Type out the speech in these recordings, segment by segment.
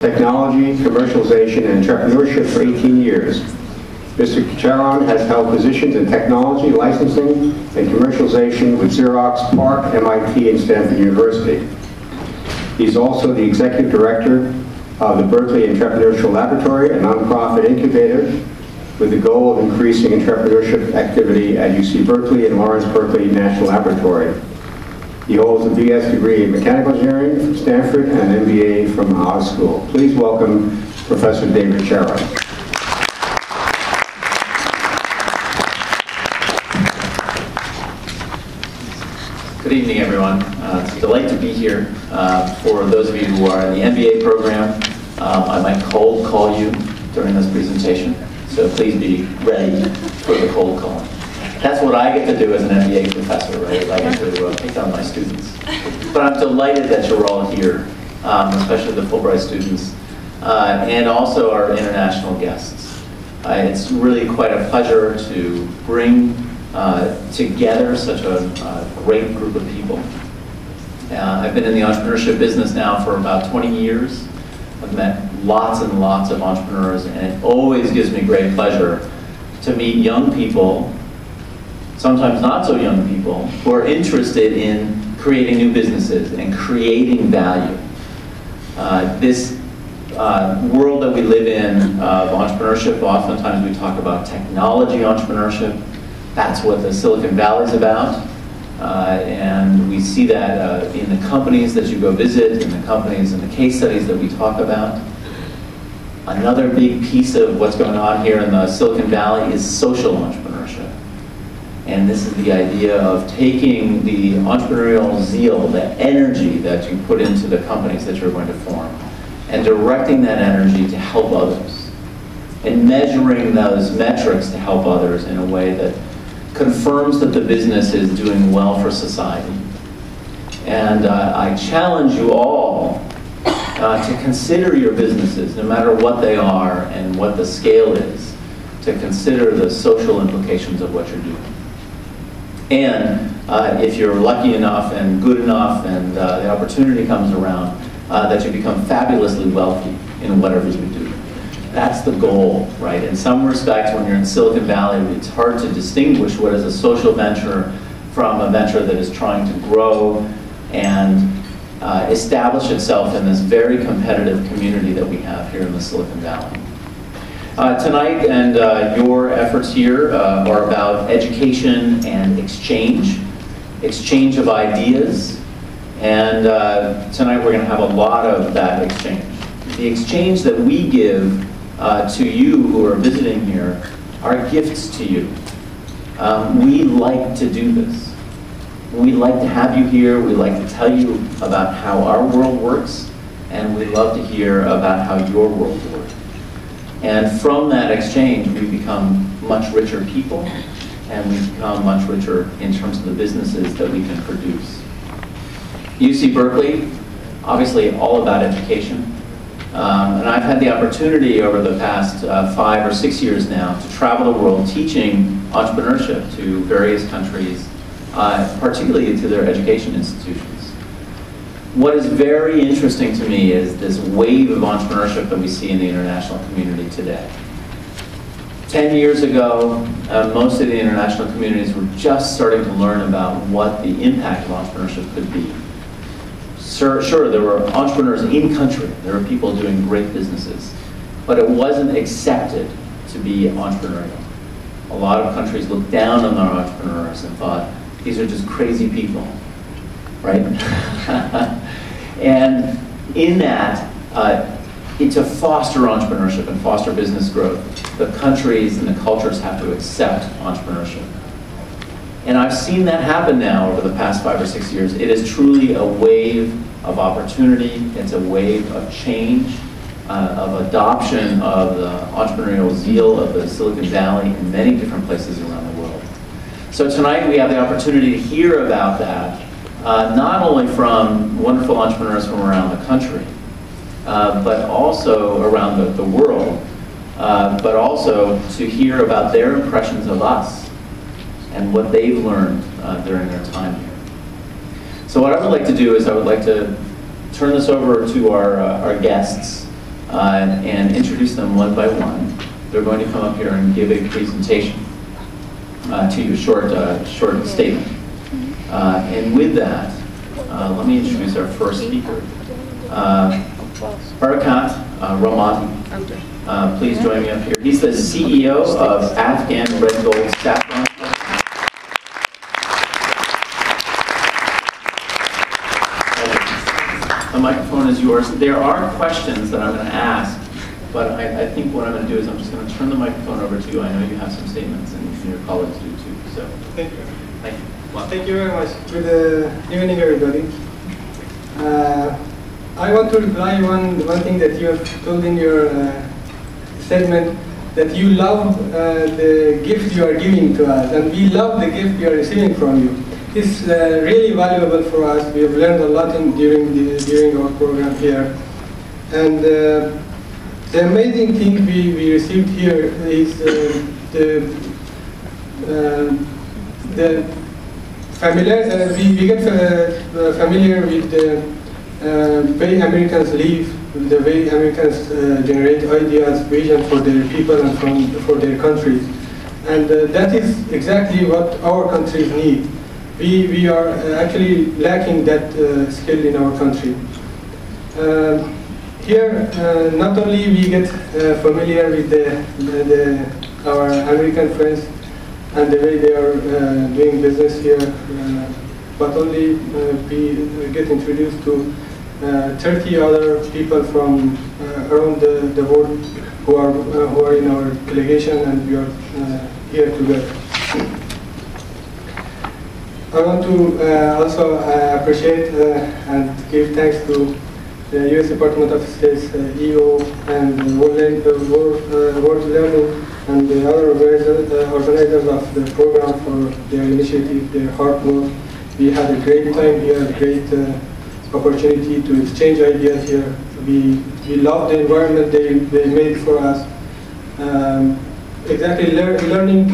Technology, commercialization, and entrepreneurship for 18 years. Mr. Charon has held positions in technology, licensing, and commercialization with Xerox, PARC, MIT, and Stanford University. He's also the executive director of the Berkeley Entrepreneurial Laboratory, a nonprofit incubator with the goal of increasing entrepreneurship activity at UC Berkeley and Lawrence Berkeley National Laboratory. He holds a BS degree in mechanical engineering from Stanford and an MBA from Haas School. Please welcome Professor David Charon. Good evening, everyone. It's a delight to be here. For those of you who are in the MBA program, I might cold call you during this presentation, so please be ready for the cold calling. That's what I get to do as an MBA professor, right? I get to pick on my students. But I'm delighted that you're all here, especially the Fulbright students, and also our international guests. It's really quite a pleasure to bring together such a great group of people. I've been in the entrepreneurship business now for about 20 years. I've met lots and lots of entrepreneurs, and it always gives me great pleasure to meet young people, sometimes not so young people, who are interested in creating new businesses and creating value. This world that we live in of entrepreneurship, oftentimes we talk about technology entrepreneurship. That's what the Silicon Valley is about. And we see that in the companies that you go visit, in the companies and the case studies that we talk about. Another big piece of what's going on here in the Silicon Valley is social entrepreneurship. And this is the idea of taking the entrepreneurial zeal, the energy that you put into the companies that you're going to form, and directing that energy to help others, and measuring those metrics to help others in a way that confirms that the business is doing well for society. And I challenge you all to consider your businesses, no matter what they are and what the scale is, to consider the social implications of what you're doing. And if you're lucky enough and good enough and the opportunity comes around, that you become fabulously wealthy in whatever you do. That's the goal, right? In some respects, when you're in Silicon Valley, it's hard to distinguish what is a social venture from a venture that is trying to grow and establish itself in this very competitive community that we have here in the Silicon Valley. Tonight and your efforts here are about education and exchange of ideas, and tonight we're going to have a lot of that exchange. The exchange that we give to you who are visiting here are gifts to you. We like to do this. We like to have you here. We like to tell you about how our world works, and we love to hear about how your world works. And from that exchange, we become much richer people, and we become much richer in terms of the businesses that we can produce. UC Berkeley, obviously all about education. And I've had the opportunity over the past 5 or 6 years now to travel the world teaching entrepreneurship to various countries, particularly to their education institutions. What is very interesting to me is this wave of entrepreneurship that we see in the international community today. 10 years ago, most of the international communities were just starting to learn about what the impact of entrepreneurship could be. Sure, there were entrepreneurs in country. There were people doing great businesses. But it wasn't accepted to be entrepreneurial. A lot of countries looked down on their entrepreneurs and thought, these are just crazy people, right? And in that, to foster entrepreneurship and foster business growth, the countries and the cultures have to accept entrepreneurship. And I've seen that happen now over the past 5 or 6 years. It is truly a wave of opportunity. It's a wave of change, of adoption of the entrepreneurial zeal of the Silicon Valley in many different places around the world. So tonight we have the opportunity to hear about that, not only from wonderful entrepreneurs from around the country, but also around the world, but also to hear about their impressions of us and what they've learned during their time here. So what I would like to do is I would like to turn this over to our guests and introduce them one by one. They're going to come up here and give a presentation to you, short statement. And with that, let me introduce our first speaker. Barakat Rahman, please join me up here. He's the CEO of Afghan Red Gold Saffron. The microphone is yours. There are questions that I'm going to ask, but I think what I'm going to do is I'm just going to turn the microphone over to you. I know you have some statements, and your colleagues do too. So, thank you. Thank you. Well, thank you very much. Good evening, everybody. I want to reply one thing that you have told in your statement, that you love the gift you are giving to us, and we love the gift we are receiving from you. It's really valuable for us. We have learned a lot during our program here. And the amazing thing we received here is the familiar. We get familiar with the way Americans live, the way Americans generate ideas, vision for their people and for their countries. And that is exactly what our countries need. We are actually lacking that skill in our country. Here, not only we get familiar with our American friends and the way they are doing business here, but only we get introduced to 30 other people from around the world who are in our delegation, and we are here together. I want to also appreciate and give thanks to the U.S. Department of State's EO and World Learning and the other organizers of the program for their initiative, their hard work. We had a great time here, a great opportunity to exchange ideas here. We love the environment they made for us. Exactly, learning.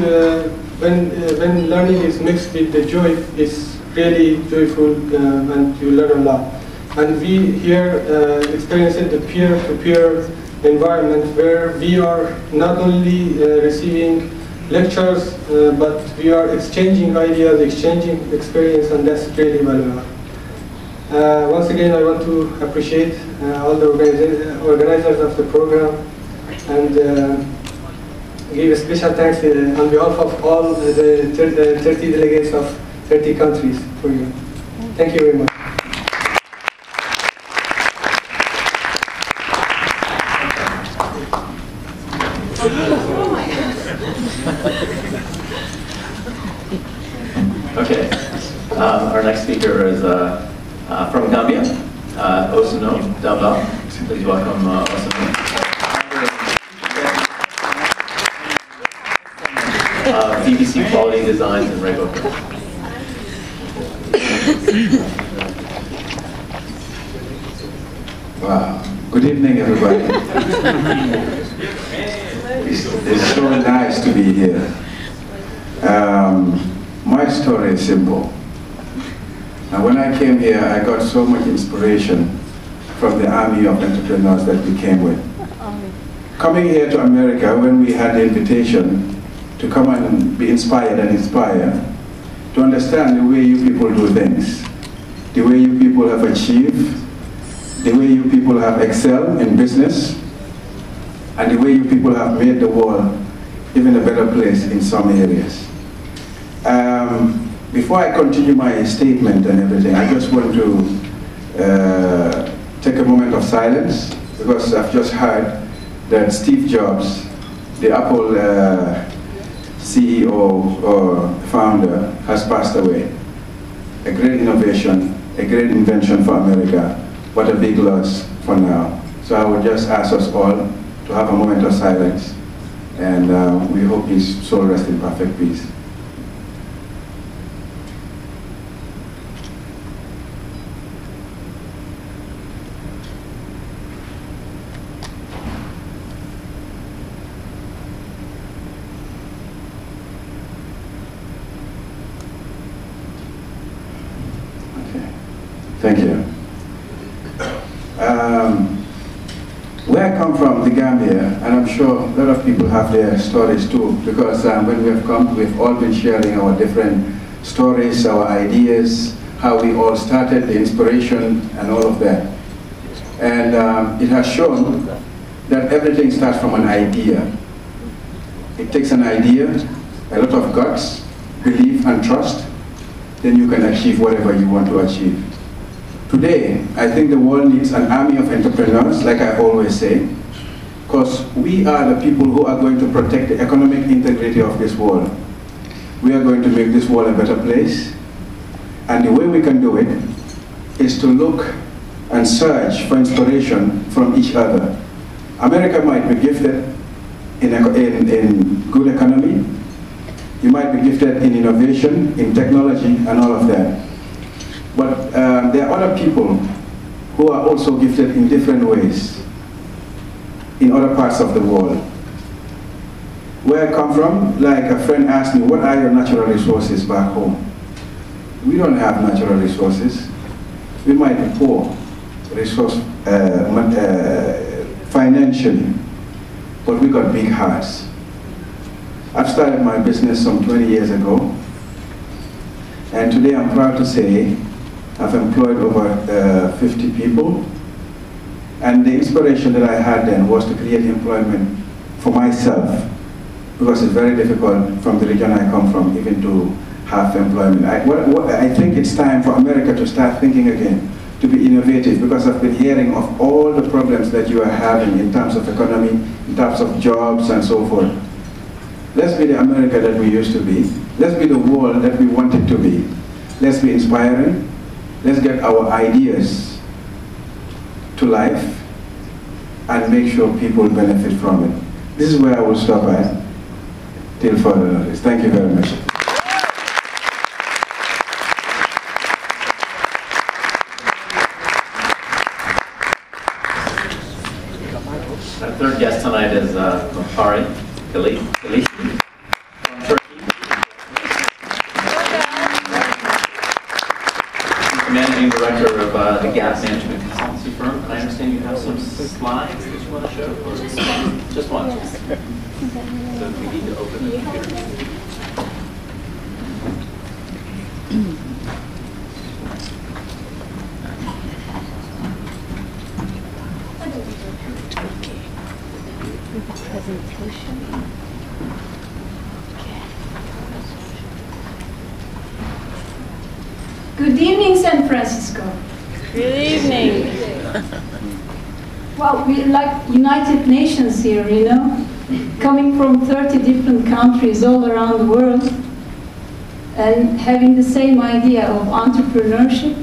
When learning is mixed with the joy, it's really joyful, and you learn a lot. And we here experiencing the peer-to-peer environment where we are not only receiving lectures, but we are exchanging ideas, exchanging experience, and that's really valuable. Once again, I want to appreciate all the organizers of the program, and give a special thanks on behalf of all the 30 delegates of 30 countries for you. Thank you very much. Okay. Our next speaker is from Gambia, Osino Dabla. Please welcome Osino. BBC Quality Designs and Rego. Wow. Good evening, everybody. It's so nice to be here. My story is simple. Now, when I came here, I got so much inspiration from the army of entrepreneurs that we came with. Coming here to America, when we had the invitation to come and be inspired and inspire, to understand the way you people do things, the way you people have achieved, the way you people have excelled in business, and the way you people have made the world even a better place in some areas. Before I continue my statement and everything, I just want to take a moment of silence, because I've just heard that Steve Jobs, the Apple CEO or founder, has passed away. A great innovation, a great invention for America, but a big loss for now. So I would just ask us all to have a moment of silence, and we hope his soul rests in perfect peace. Thank you. Where I come from, the Gambia, and I'm sure a lot of people have their stories too, because when we have come, we've all been sharing our different stories, our ideas, how we all started, the inspiration, and all of that. And it has shown that everything starts from an idea. It takes an idea, a lot of guts, belief, and trust, then you can achieve whatever you want to achieve. Today, I think the world needs an army of entrepreneurs, like I always say, because we are the people who are going to protect the economic integrity of this world. We are going to make this world a better place, and the way we can do it is to look and search for inspiration from each other. America might be gifted in good economy, you might be gifted in innovation, in technology, and all of that. But there are other people who are also gifted in different ways in other parts of the world. Where I come from, like a friend asked me, what are your natural resources back home? We don't have natural resources. We might be poor financially, but we got big hearts. I've started my business some 20 years ago, and today I'm proud to say I've employed over 50 people, and the inspiration that I had then was to create employment for myself, because it's very difficult from the region I come from even to have employment. I think it's time for America to start thinking again, to be innovative, because I've been hearing of all the problems that you are having in terms of economy, in terms of jobs and so forth. Let's be the America that we used to be. Let's be the world that we wanted to be. Let's be inspiring. Let's get our ideas to life and make sure people benefit from it. This is where I will stop at till further notice. Thank you very much. Our third guest tonight is Mahari Kalishi from Turkey. He's the managing director of the gas management consultancy firm. I understand you have some slides that you want to show? Or just one. So we need to open the computer. Presentation. Good evening, San Francisco. Good evening. Well, we're like United Nations here, you know, coming from 30 different countries all around the world and having the same idea of entrepreneurship.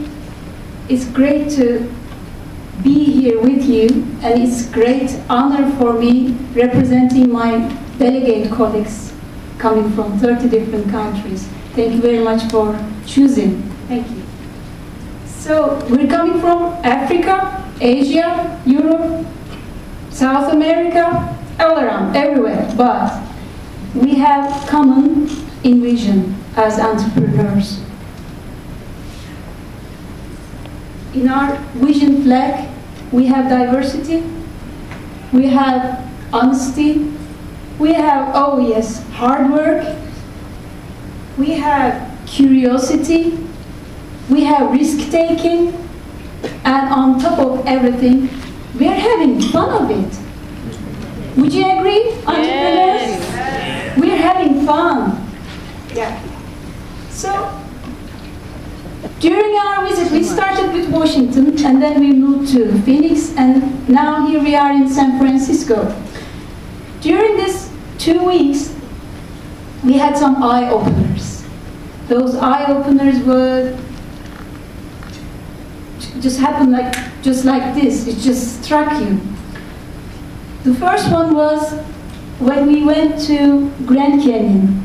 It's great to be here with you, and it's great honor for me representing my delegate colleagues coming from 30 different countries. Thank you very much for choosing. Thank you. So we're coming from Africa, Asia, Europe, South America, all around, everywhere, but we have common vision as entrepreneurs. In our vision flag, we have diversity, we have honesty, we have, oh yes, hard work, we have curiosity, we have risk-taking, and on top of everything, we're having fun of it. Would you agree, entrepreneurs? Yes. We're having fun. Yeah. So, during our visit, we started with Washington, and then we moved to Phoenix, and now here we are in San Francisco. During these 2 weeks, we had some eye-openers. Those eye-openers were just happened just like this. It just struck you. The first one was when we went to Grand Canyon.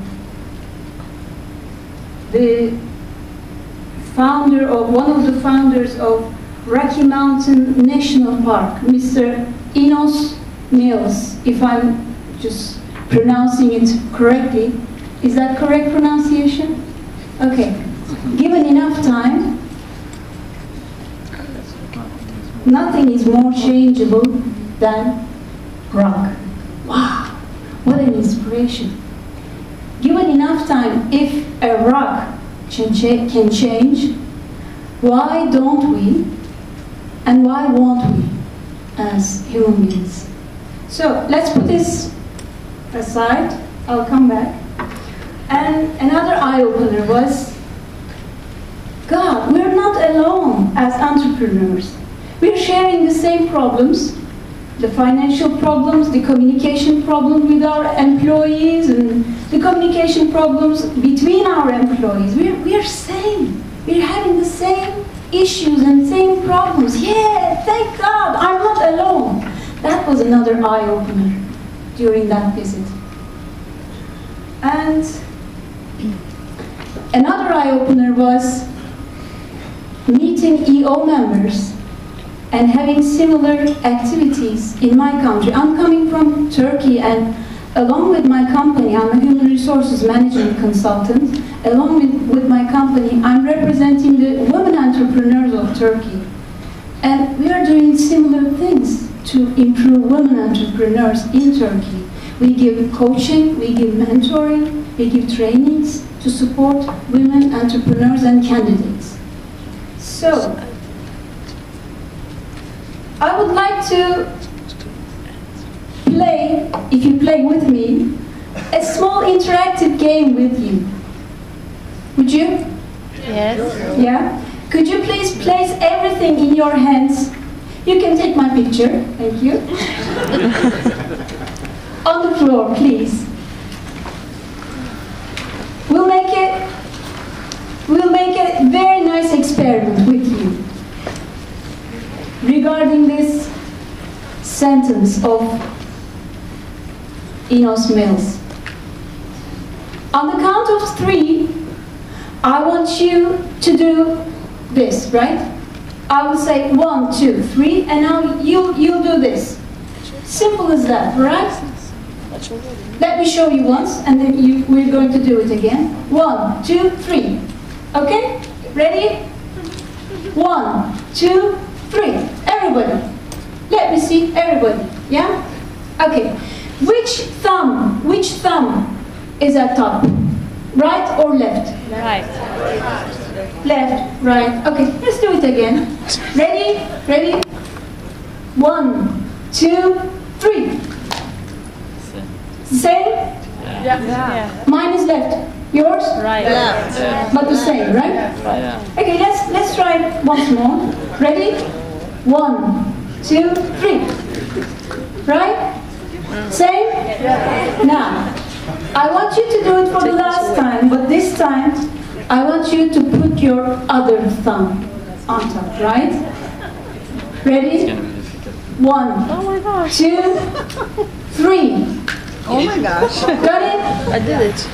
One of the founders of Rocky Mountain National Park, Mr. Enos Mills, if I'm just pronouncing it correctly. Is that correct pronunciation? Okay. Given enough time, nothing is more changeable than rock. Wow, what an inspiration. Given enough time, if a rock can change, why don't we, and why won't we, as human beings? So let's put this aside. I'll come back. And another eye-opener was, God, we're not alone as entrepreneurs. We're sharing the same problems, the financial problems, the communication problems with our employees, and the communication problems between our employees. We're same. We're having the same issues and same problems. Yeah, thank God, I'm not alone. That was another eye-opener during that visit. And another eye-opener was meeting EO members and having similar activities in my country. I'm coming from Turkey, and along with my company, I'm a human resources management consultant. Along with my company, I'm representing the women entrepreneurs of Turkey. And we are doing similar things to improve women entrepreneurs in Turkey. We give coaching, we give mentoring, we give trainings to support women entrepreneurs and candidates. So, I would like to play, if you play with me, a small interactive game with you. Would you? Yes. Yeah? Could you please place everything in your hands? You can take my picture, thank you. On the floor, please. We'll make a very nice experiment with you regarding this sentence of Enos Mills. On the count of 3, I want you to do this, right? I will say 1, 2, 3, and now you do this. Simple as that, right? Let me show you once, and then we're going to do it again. 1, 2, 3. Okay? Ready? 1, 2, 3. Everybody. Let me see. Everybody. Yeah? Okay. Which thumb is at top? Right or left? Right. Left, right. Okay, let's do it again. Ready? Ready? 1, 2, 3. Same? Yeah. Mine is left. Yours? Right. But the same, right? Yeah. Okay, let's try it once more. Ready? 1, 2, 3. Right? Same? Now, I want you to do it for the last time, but this time, I want you to put your other thumb on top, right? Ready? 1, 2, 3. Oh my gosh. Got it? I did it.